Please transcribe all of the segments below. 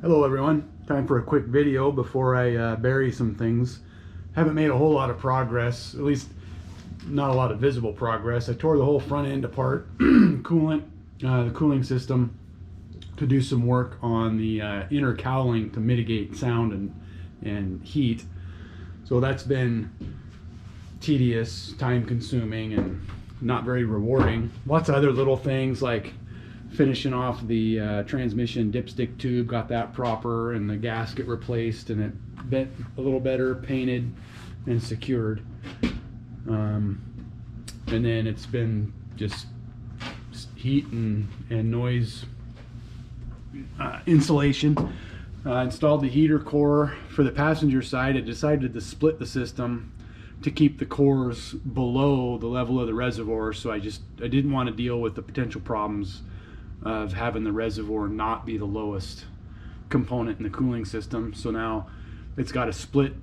Hello everyone, time for a quick video before I bury some things. Haven't made a whole lot of progress, at least not a lot of visible progress. I tore the whole front end apart, the cooling system, to do some work on the inner cowling to mitigate sound and heat. So that's been tedious, time consuming, and not very rewarding. Lots of other little things like finishing off the transmission dipstick tube, got that proper, and the gasket replaced, and it bent a little better, painted and secured. And then it's been just heat and noise insulation. Installed the heater core for the passenger side. I decided to split the system to keep the cores below the level of the reservoir, so I didn't want to deal with the potential problems of having the reservoir not be the lowest component in the cooling system. So now it's got a split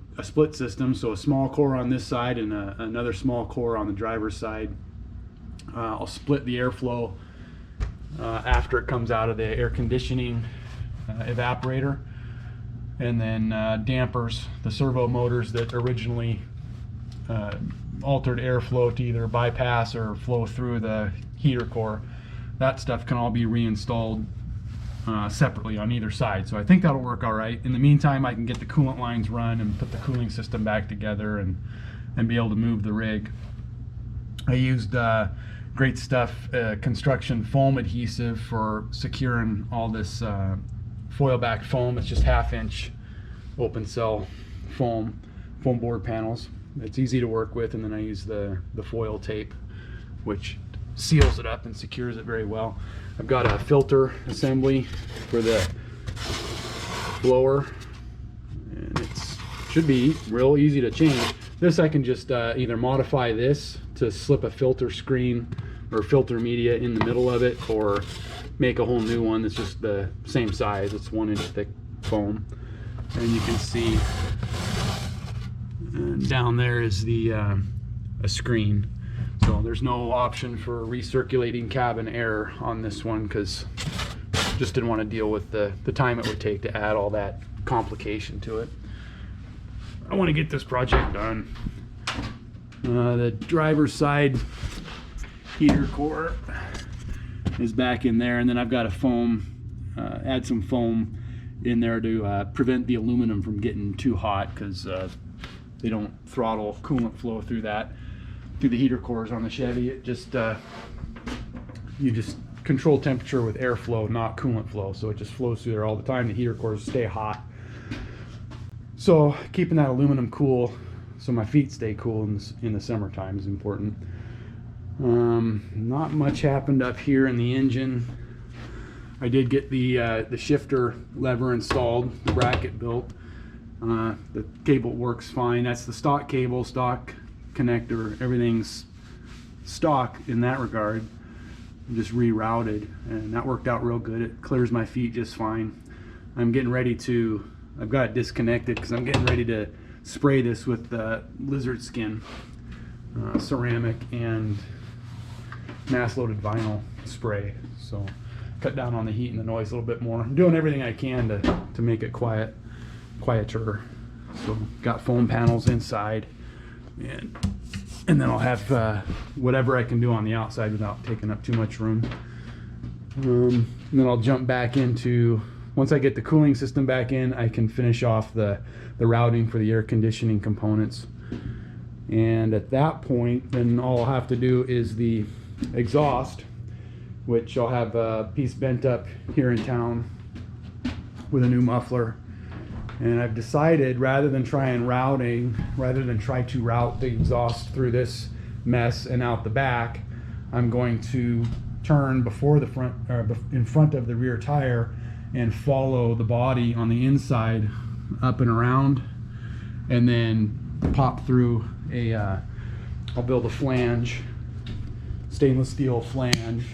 system, so a small core on this side and another small core on the driver's side. I'll split the airflow after it comes out of the air conditioning evaporator, and then dampers, the servo motors that originally altered airflow to either bypass or flow through the heater core. That stuff can all be reinstalled separately on either side, so I think that'll work all right. In the meantime, I can get the coolant lines run and put the cooling system back together and be able to move the rig. I used Great Stuff construction foam adhesive for securing all this foil back foam. It's just 1/2 inch open cell foam board panels. It's easy to work with, and then I use the foil tape, which seals it up and secures it very well. I've got a filter assembly for the blower, and it should be real easy to change. This I can just either modify this to slip a filter screen or filter media in the middle of it, or make a whole new one that's just the same size. It's 1 inch thick foam, and you can see down there is the a screen. So there's no option for recirculating cabin air on this one, because just didn't want to deal with the time it would take to add all that complication to it. I want to get this project done. The driver's side heater core is back in there, and then I've got a add some foam in there to prevent the aluminum from getting too hot, because they don't throttle coolant flow through the heater cores on the Chevy. It just you just control temperature with airflow, not coolant flow, so it just flows through there all the time. The heater cores stay hot, so keeping that aluminum cool so my feet stay cool in the summertime is important. Not much happened up here in the engine. I did get the shifter lever installed, the bracket built. The cable works fine. That's the stock cable, stock connector. Everything's stock in that regard. Just rerouted, and that worked out real good. It clears my feet just fine. I'm getting ready to, I've got it disconnected because I'm getting ready to spray this with lizard skin, ceramic and mass loaded vinyl spray. So cut down on the heat and the noise a little bit more. I'm doing everything I can to make it quieter. So got foam panels inside, and then I'll have whatever I can do on the outside without taking up too much room. And then I'll jump back into, once I get the cooling system back in, I can finish off the routing for the air conditioning components. And at that point, then all I'll have to do is the exhaust, which I'll have a piece bent up here in town with a new muffler. And I've decided, rather than try to route the exhaust through this mess and out the back, I'm going to turn before the front, or in front of the rear tire, and follow the body on the inside up and around, and then pop through I'll build a flange, stainless steel flange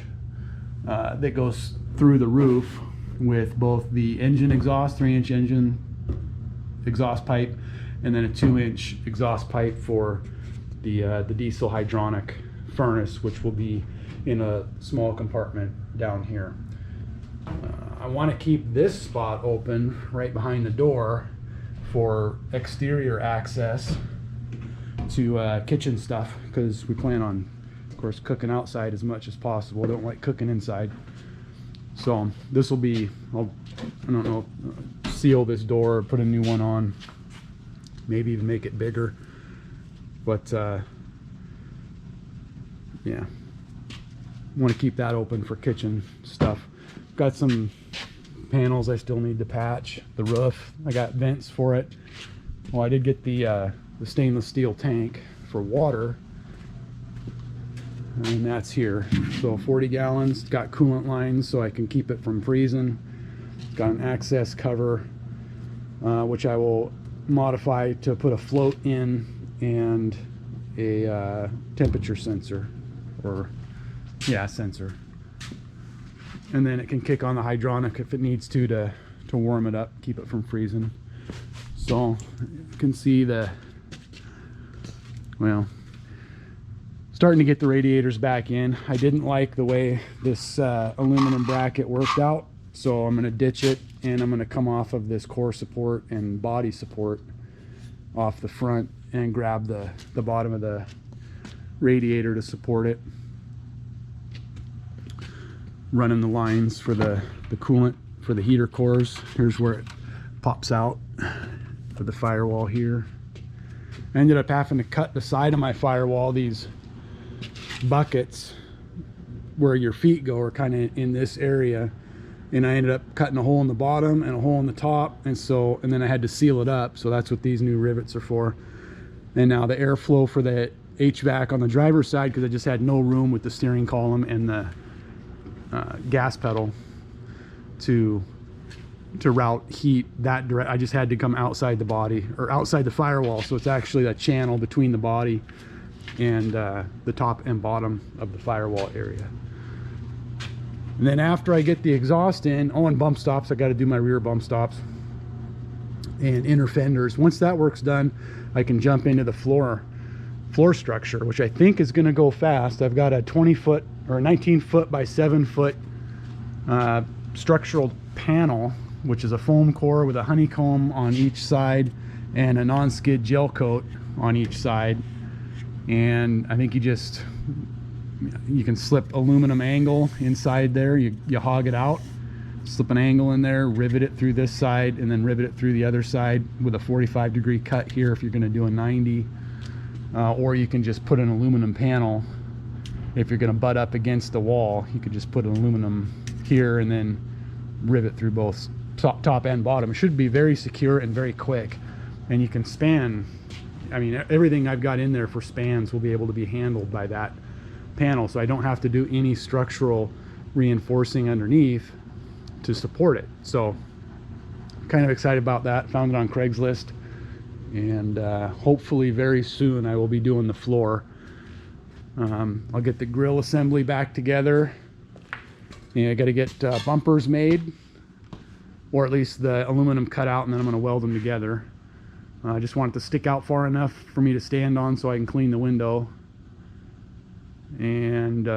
that goes through the roof with both the engine exhaust, 3-inch engine exhaust pipe, and then a 2-inch exhaust pipe for the diesel hydronic furnace, which will be in a small compartment down here. I want to keep this spot open right behind the door for exterior access to kitchen stuff, because we plan on, of course, cooking outside as much as possible. Don't like cooking inside. So this will be, I don't know, seal this door, put a new one on, maybe even make it bigger. But yeah, want to keep that open for kitchen stuff. Got some panels I still need to patch. The roof, I got vents for it. Well, I did get the stainless steel tank for water, and that's here. So 40 gallons. It's got coolant lines so I can keep it from freezing. It's got an access cover, which I will modify to put a float in and a temperature sensor, or yeah, sensor. And then it can kick on the hydronic if it needs to warm it up, keep it from freezing. So you can see well, starting to get the radiators back in. I didn't like the way this aluminum bracket worked out, so I'm going to ditch it, and I'm going to come off of this core support and body support off the front and grab the bottom of the radiator to support it. Running the lines for the coolant for the heater cores. Here's where it pops out for the firewall here. I ended up having to cut the side of my firewall. These buckets where your feet go are kind of in this area, and I ended up cutting a hole in the bottom and a hole in the top, and then I had to seal it up. So that's what these new rivets are for. And now the airflow for the HVAC on the driver's side, because I just had no room with the steering column and the gas pedal to route heat that direct. I just had to come outside the body, or outside the firewall, so it's actually a channel between the body and the top and bottom of the firewall area. And then after I get the exhaust in, and bump stops, I got to do my rear bump stops and inner fenders. Once that work's done, I can jump into the floor structure, which I think is going to go fast. I've got a 20-foot or 19-foot by 7-foot structural panel, which is a foam core with a honeycomb on each side and a non-skid gel coat on each side. And I think you can slip aluminum angle inside there. You hog it out, slip an angle in there, rivet it through this side, and then rivet it through the other side with a 45-degree cut here if you're going to do a 90. Or you can just put an aluminum panel. If you're going to butt up against the wall, you could just put an aluminum here and then rivet through both top and bottom. It should be very secure and very quick, and you can span. I mean, everything I've got in there for spans will be able to be handled by that panel, so I don't have to do any structural reinforcing underneath to support it. So kind of excited about that. Found it on Craigslist, and hopefully very soon I will be doing the floor. I'll get the grill assembly back together, and I got to get bumpers made, or at least the aluminum cut out, and then I'm going to weld them together. I just want it to stick out far enough for me to stand on so I can clean the window, and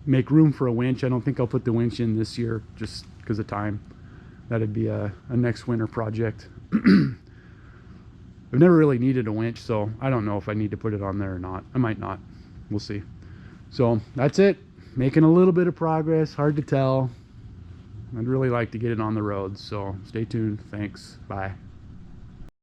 make room for a winch. I don't think I'll put the winch in this year just because of time. That'd be a next winter project. I've never really needed a winch, so I don't know if I need to put it on there or not. I might not. We'll see. So that's it. Making a little bit of progress. Hard to tell. I'd really like to get it on the road, so stay tuned. Thanks. Bye.